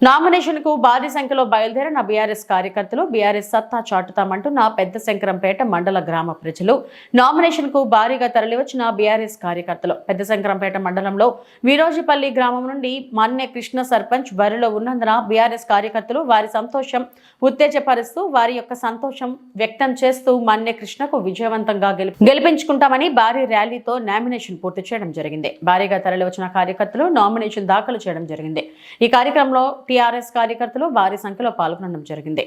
Nomination కు భారీ సంఖ్యలో బయలుదేరిన బీఆర్ఎస్ కార్యకర్తలు బీఆర్ఎస్ సత్తా చాటుతామంటున్న పెద్ద శంకరంపేట మండల గ్రామ ప్రజలు నామినేషన్ కు భారీగా తరలివచ్చిన బీఆర్ఎస్ కార్యకర్తలు పెద్ద శంకరంపేట మండలంలో వీరోజిపల్లి గ్రామం నుండి మన్నె కృష్ణ సర్పంచ్ బరిలో ఉన్నందున బీఆర్ఎస్ కార్యకర్తలు వారి సంతోషం ఉత్తేజపరుస్తూ వారి యొక్క సంతోషం వ్యక్తం చేస్తూ మన్నె కృష్ణకు విజయవంతంగా గెలిపించుకుంటామని భారీ ర్యాలీతో నామినేషన్ పూర్తి చేయడం జరిగింది. భారీగా తరలివచ్చిన కార్యకర్తలు నామినేషన్ దాఖలు చేయడం జరిగింది. ఈ కార్యక్రమంలో టీఆర్ఎస్ కార్యకర్తలు భారీ సంఖ్యలో పాల్గొనడం జరిగింది.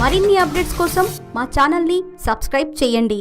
మరిన్ని అప్డేట్స్ కోసం మా ఛానల్ని సబ్స్క్రైబ్ చేయండి.